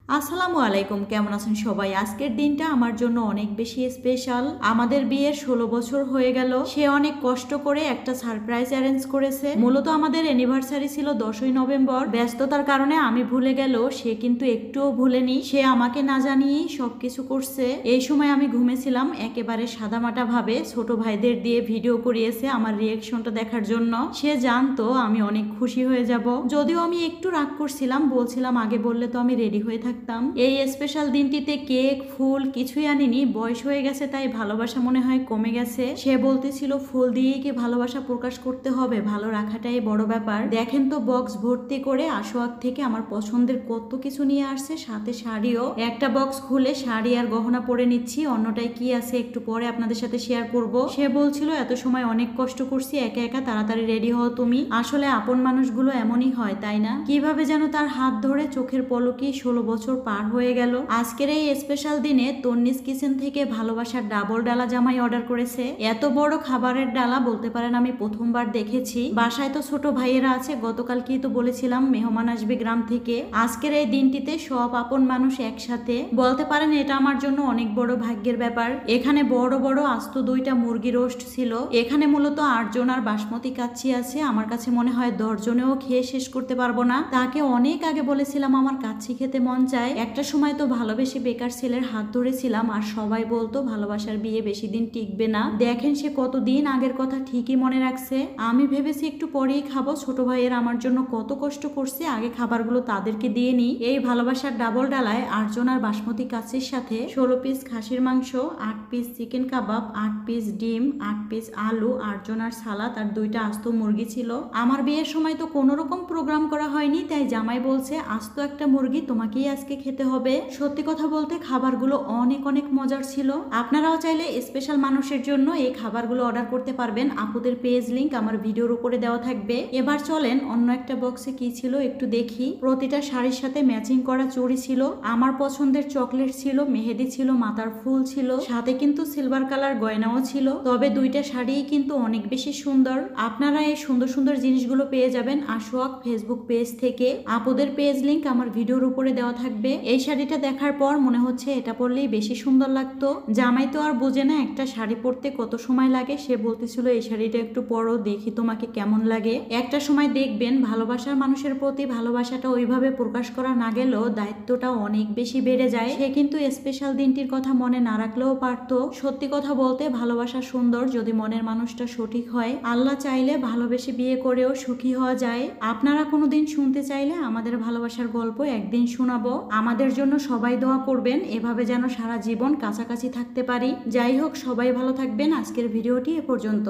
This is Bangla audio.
আসসালামু আলাইকুম, কেমন আছেন সবাই? আজকের দিনটা আমার জন্য অনেক বেশি স্পেশাল। আমাদের বিয়ের 16 বছর হয়ে গেল। সে অনেক কষ্ট করে একটা সারপ্রাইজ অ্যারেঞ্জ করেছে। মূলত আমাদের অ্যানিভার্সারি ছিল 10ই নভেম্বর। ব্যস্ততার কারণে আমি ভুলে গেল, সে কিন্তু একটুও ভুলেনি। সে আমাকে না জানিয়েই সবকিছু করছে। এই সময় আমি ঘুমেছিলাম। একেবারে সাদামাটা ভাবে ছোট ভাইদের দিয়ে ভিডিও করিয়েছে আমার রিয়েকশনটা দেখার জন্য। সে জানতো আমি অনেক খুশি হয়ে যাব। যদিও আমি একটু রাগ করছিলাম, বলছিলাম আগে বললে তো আমি রেডি হয়ে থাকতাম। এই স্পেশাল দিনটিতে কেক ফুল কিছুই আনিনি। বয়স হয়ে গেছে তাই ভালোবাসা মনে হয় কমে গেছে। সে বলতেছিল ফুল দিয়েই কি ভালোবাসা প্রকাশ করতে হবে, ভালো রাখাটাই বড় ব্যাপার। দেখেন তো বক্স ভর্তি করে আশোয়াক থেকে আমার পছন্দের কত কিছু নিয়ে আসছে, সাথে শাড়িও। একটা বক্স খুলে শাড়ি আর গহনা পরে নিচ্ছি, অন্যটাই কি আছে একটু পরে আপনাদের সাথে শেয়ার করব। সে বলছিল এত সময় অনেক কষ্ট করছি, একা একা তাড়াতাড়ি রেডি হও তুমি। আসলে আপন মানুষগুলো এমনই হয় তাই না? কিভাবে যেন তার হাত ধরে চোখের পলকে 16 বছর পার হয়ে গেল। আজকের এই স্পেশাল দিনে তন্নিস কিচেন থেকে ভালোবাসার ডাবল ডালা জামাই অর্ডার করেছে। এত বড় খাবারের ডালা বলতে পারেন আমি প্রথমবার দেখেছি। বাসায় তো ছোট ভাইয়েরা আছে, গতকালকেই তো বলেছিলাম মেহমান আসবে গ্রাম থেকে। আজকের এই দিনটিতে সব আপন মানুষ একসাথে, বলতে পারেন এটা আমার জন্য অনেক বড় ভাগ্যের ব্যাপার। এখানে বড় বড় আস্ত 2টা মুরগি রোস্ট ছিল। এখানে মূলত 8 জন আর বাসমতি কাচ্চি আছে। আমার কাছে মনে হয় 10 জনেও খেয়ে শেষ করতে পারবো না। তাকে অনেক আগে বলেছিলাম আমার কাচ্চি খেতে মন চায়। একটা সময় তো ভালোবেসে বেকার ছেলের হাত ধরেছিলাম, আর সবাই বলতো ভালোবাসার বিয়ে বেশি দিন টিকবে না। দেখেন সে কতদিন আগের কথা ঠিকই মনে রাখছে। আমি ভেবেছি একটু পরেই খাবো। ছোট ভাইয়ের আমার জন্য কত কষ্ট করছে, আগে খাবারগুলো তাদেরকে দিয়ে নি। এই ভালোবাসার ডাবল ডালায় 8 জন আর বাসমতি কাচ্চির সাথে 16 পিস খাসির মাংস, 8 পিস চিকেন কাবাব, 8 পিস ডিম, 8 পিস আলু, 8 জন আর সালাদ আর 2টা আস্ত মুরগি ছিল। আমার বিয়ের সময় তো কোনো রকম প্রোগ্রাম করা হয়নি, তাই জামাই বলছে আস্ত একটা মুরগি তোমাকেই আজকে খেতে হবে। সত্যি কথা বলতে খাবারগুলো অনেক অনেক মজার ছিল। আপনারাও চাইলে স্পেশাল মানুষের জন্য এই খাবারগুলো অর্ডার করতে পারবেন। আপুদের পেজ লিংক আমার ভিডিওর উপরে দেওয়া থাকবে। এবার চলেন অন্য একটা বক্সে কি ছিল একটু দেখি। প্রতিটা শাড়ির সাথে ম্যাচিং করা চুড়ি ছিল, আমার পছন্দের চকলেট ছিল, মেহেদি ছিল, মাথার ফুল ছিল, সাথে কিন্তু সিলভার কালার গয়নাও ছিল। তবে 2টা শাড়ি কিন্তু অনেক বেশি সুন্দর। আপনারা এই সুন্দর সুন্দর জিনিসগুলো পেয়ে যাবেন আশোয়াক ফেসবুক পেজ থেকে। আপুদের পেজ লিংক আমার ভিডিওর উপরে দেওয়া থাকবে। এই শাড়িটা দেখার পর মনে হচ্ছে এটা পরলেই বেশি সুন্দর লাগতো। জামাই তো আর বোঝে না একটা শাড়ি পরতে কত সময় লাগে। সে বলতেছিল এই শাড়িটা একটু পরো, দেখি তোমাকে কেমন লাগে। একটা সময় দেখবেন ভালোবাসার মানুষের প্রতি ভালোবাসাটা ওইভাবে প্রকাশ করা না গেলেও দায়িত্বটা অনেক বেশি বেড়ে যায়। সে কিন্তু স্পেশাল দিনটির কথা মনে না রাখলেও পারতো। সত্যি কথা বলতে ভালোবাসা সুন্দর যদি মনের মানুষটা সঠিক হয়। আল্লাহ চাইলে ভালোবেসে বিয়ে করেও সুখী হওয়া যায়। আপনারা কোনোদিন শুনতে চাইলে আমাদের ভালোবাসার গল্প একদিন শোনাবো। আমাদের জন্য সবাই দোয়া করবেন, এভাবে যেন সারা জীবন কাছাকাছি থাকতে পারি। যাই হোক, সবাই ভালো থাকবেন। আজকের ভিডিওটি এ পর্যন্ত।